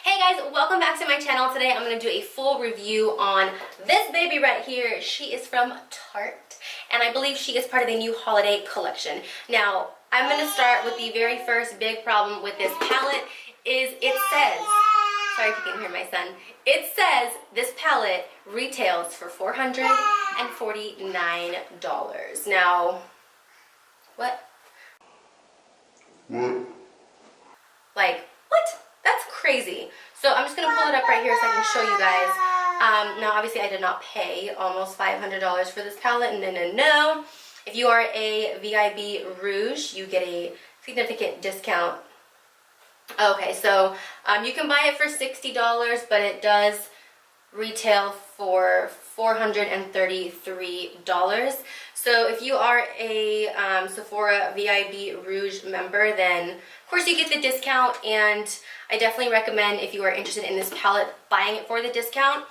Hey guys, welcome back to my channel. Today I'm going to do a full review on this baby right here. She is from Tarte, and I believe she is part of the new holiday collection. Now, I'm going to start with the very first big problem with this palette is it says, sorry if you can hear my son, it says this palette retails for $449. Now, what? Like, what? That's crazy. So I'm just going to pull it up right here so I can show you guys. Now, obviously, I did not pay almost $500 for this palette. No. If you are a VIB Rouge, you get a significant discount. Okay, so you can buy it for $60, but it does retail for $433. So if you are a Sephora VIB Rouge member, then of course you get the discount, and I definitely recommend, if you are interested in this palette, buying it for the discount.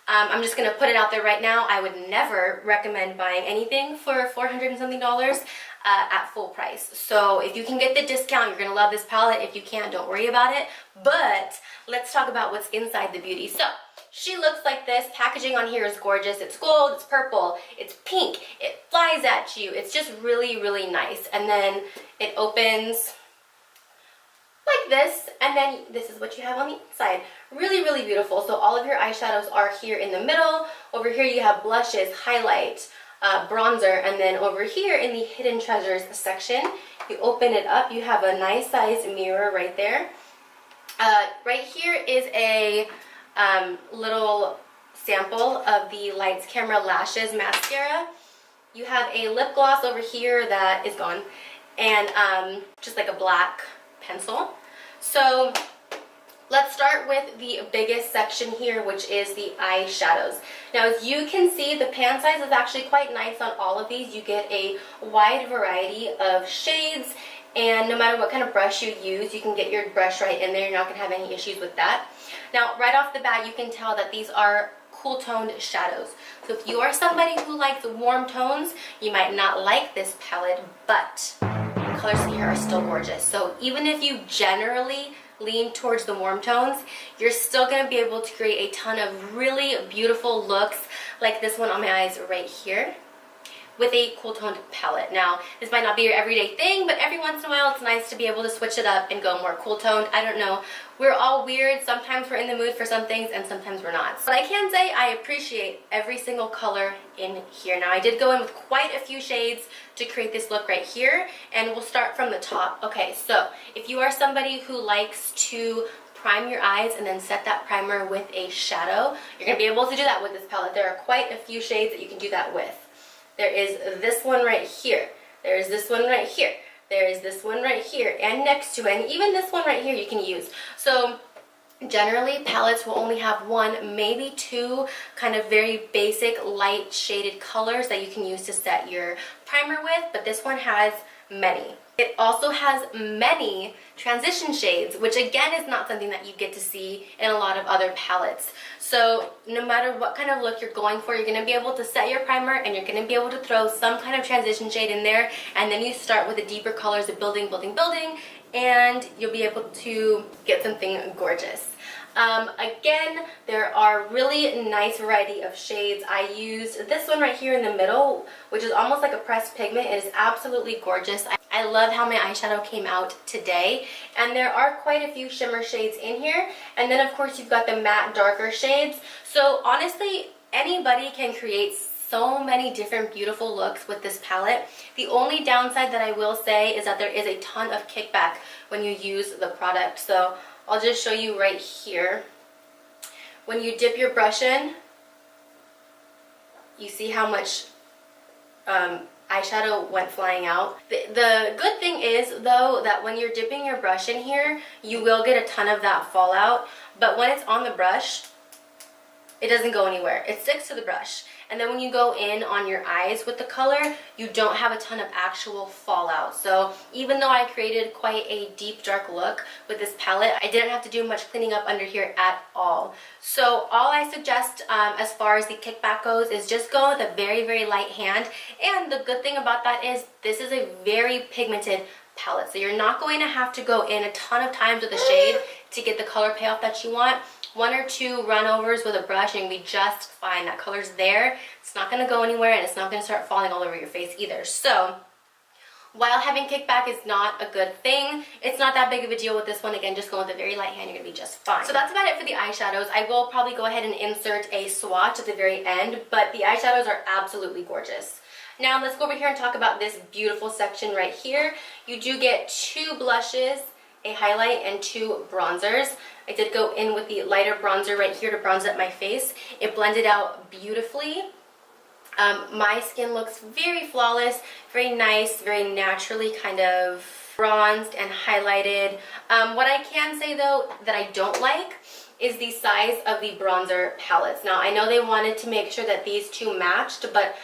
I'm just going to put it out there right now. I would never recommend buying anything for $400 and something at full price. So if you can get the discount, you're going to love this palette. If you can't, don't worry about it. But let's talk about what's inside the beauty. So she looks like this. Packaging on here is gorgeous. It's gold, it's purple, it's pink, it flies at you. It's just really, really nice. And then it opens like this, and then this is what you have on the inside. Really, really beautiful. So all of your eyeshadows are here in the middle. Over here you have blushes, highlight, bronzer, and then over here in the hidden treasures section, you open it up, you have a nice size mirror right there. Right here is a little sample of the Lights Camera Lashes mascara. You have a lip gloss over here that is gone, and just like a black pencil. So let's start with the biggest section here, which is the eyeshadows. Now, as you can see, the pan size is actually quite nice on all of these. You get a wide variety of shades, and no matter what kind of brush you use, you can get your brush right in there. You're not going to have any issues with that. Now, right off the bat, you can tell that these are cool toned shadows. So if you are somebody who likes warm tones, you might not like this palette, but the colors in here are still gorgeous. So even if you generally lean towards the warm tones, you're still going to be able to create a ton of really beautiful looks like this one on my eyes right here with a cool toned palette. Now, this might not be your everyday thing, but every once in a while it's nice to be able to switch it up and go more cool toned. I don't know. We're all weird. Sometimes we're in the mood for some things and sometimes we're not. But I can say I appreciate every single color in here. Now, I did go in with quite a few shades to create this look right here, and we'll start from the top. Okay, so if you are somebody who likes to prime your eyes and then set that primer with a shadow, you're going to be able to do that with this palette. There are quite a few shades that you can do that with. There is this one right here. There is this one right here. There is this one right here, and next to it, and even this one right here you can use. So generally, palettes will only have one, maybe two kind of very basic light shaded colors that you can use to set your primer with, but this one has many. It also has many transition shades, which again is not something that you get to see in a lot of other palettes. So no matter what kind of look you're going for, you're going to be able to set your primer, and you're going to be able to throw some kind of transition shade in there, and then you start with the deeper colors of building, and you'll be able to get something gorgeous. Again, there are really nice variety of shades. I used this one right here in the middle, which is almost like a pressed pigment. It is absolutely gorgeous. I love how my eyeshadow came out today, and there are quite a few shimmer shades in here, and then of course you've got the matte darker shades. So honestly, anybody can create so many different beautiful looks with this palette. The only downside that I will say is that there is a ton of kickback when you use the product. So I'll just show you right here. When you dip your brush in, you see how much eyeshadow went flying out. The good thing is, though, that when you're dipping your brush in here, you will get a ton of that fallout, but when it's on the brush, it doesn't go anywhere. It sticks to the brush. And then when you go in on your eyes with the color, you don't have a ton of actual fallout. So even though I created quite a deep dark look with this palette, I didn't have to do much cleaning up under here at all. So all I suggest as far as the kickback goes is just go with a very, very light hand. And the good thing about that is this is a very pigmented palette, so you're not going to have to go in a ton of times with the shade to get the color payoff that you want. 1 or 2 run overs with a brush and you'll be just fine. That color's there. It's not going to go anywhere, and it's not going to start falling all over your face either. So while having kickback is not a good thing, it's not that big of a deal with this one. Again, just go with a very light hand, you're going to be just fine. So that's about it for the eyeshadows. I will probably go ahead and insert a swatch at the very end, but the eyeshadows are absolutely gorgeous. Now let's go over here and talk about this beautiful section right here. You do get 2 blushes, a highlight, and 2 bronzers. I did go in with the lighter bronzer right here to bronze up my face. It blended out beautifully. My skin looks very flawless, very nice, very naturally kind of bronzed and highlighted. What I can say though that I don't like is the size of the bronzer palettes. Now I know they wanted to make sure that these 2 matched, but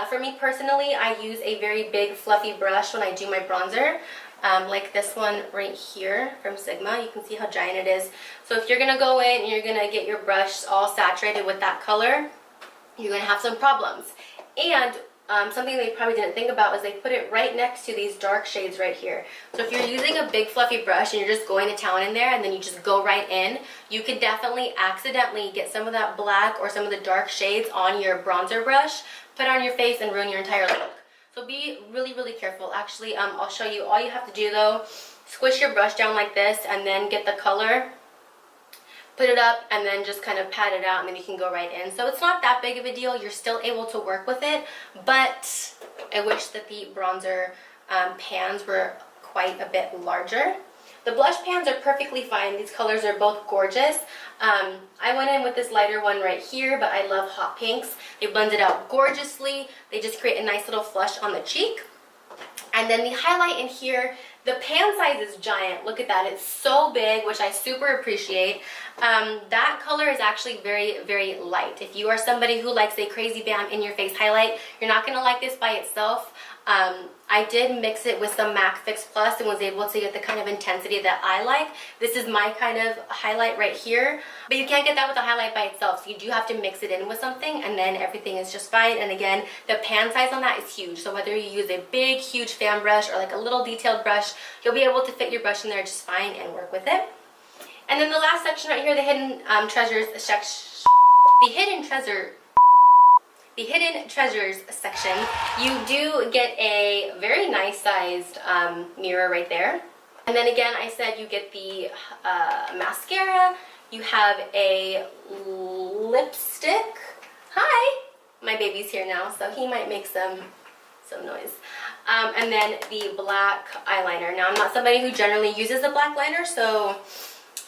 for me personally, I use a very big fluffy brush when I do my bronzer. Like this one right here from Sigma. You can see how giant it is. So if you're going to go in and you're going to get your brush all saturated with that color, you're going to have some problems. And something they probably didn't think about is they put it right next to these dark shades right here. So if you're using a big fluffy brush and you're just going to town in there and then you just go right in, you could definitely accidentally get some of that black or some of the dark shades on your bronzer brush, put it on your face, and ruin your entire look. So be really, really careful. Actually, I'll show you. All you have to do though, squish your brush down like this and then get the color, put it up, and then just kind of pat it out, and then you can go right in. So it's not that big of a deal. You're still able to work with it, but I wish that the bronzer pans were quite a bit larger. The blush pans are perfectly fine. These colors are both gorgeous. I went in with this lighter one right here, but I love hot pinks. They blend it out gorgeously. They just create a nice little flush on the cheek. And then the highlight in here, the pan size is giant. Look at that. It's so big, which I super appreciate. That color is actually very, very light. If you are somebody who likes a crazy bam in your face highlight, you're not going to like this by itself. I did mix it with some MAC Fix Plus and was able to get the kind of intensity that I like. This is my kind of highlight right here, but you can't get that with a highlight by itself, so you do have to mix it in with something, and then everything is just fine. And again, the pan size on that is huge, so whether you use a big, huge fan brush or like a little detailed brush, you'll be able to fit your brush in there just fine and work with it. And then the last section right here, the hidden treasures section, you do get a very nice sized mirror right there. And then again, I said you get the mascara, you have a lipstick. Hi! My baby's here now, so he might make some noise. And then the black eyeliner. Now, I'm not somebody who generally uses a black liner, so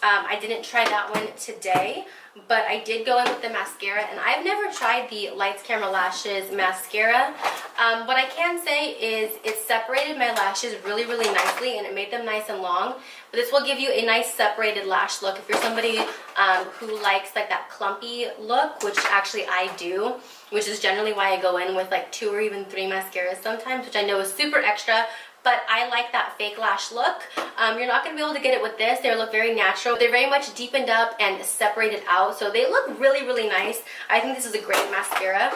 I didn't try that one today, but I did go in with the mascara, and I've never tried the Lights Camera Lashes mascara. What I can say is it separated my lashes really, really nicely, and it made them nice and long. But this will give you a nice separated lash look. If you're somebody who likes like that clumpy look, which actually I do, which is generally why I go in with like 2 or even 3 mascaras sometimes, which I know is super extra. But I like that fake lash look. You're not going to be able to get it with this. They look very natural. They're very much deepened up and separated out, so they look really, really nice. I think this is a great mascara.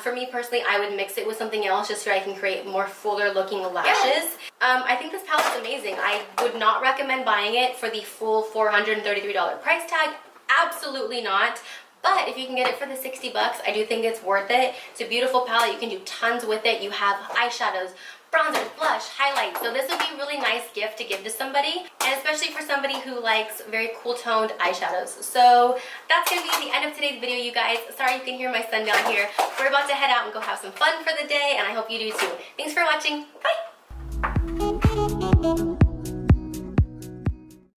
For me personally, I would mix it with something else just so I can create more fuller looking lashes. I think this palette's amazing. I would not recommend buying it for the full $433 price tag. Absolutely not. But if you can get it for the 60 bucks, I do think it's worth it. It's a beautiful palette. You can do tons with it. You have eyeshadows, bronzers, blush, highlights. So this would be a really nice gift to give to somebody, and especially for somebody who likes very cool toned eyeshadows. So that's going to be the end of today's video, you guys. Sorry you can hear my son down here. We're about to head out and go have some fun for the day, and I hope you do too. Thanks for watching. Bye!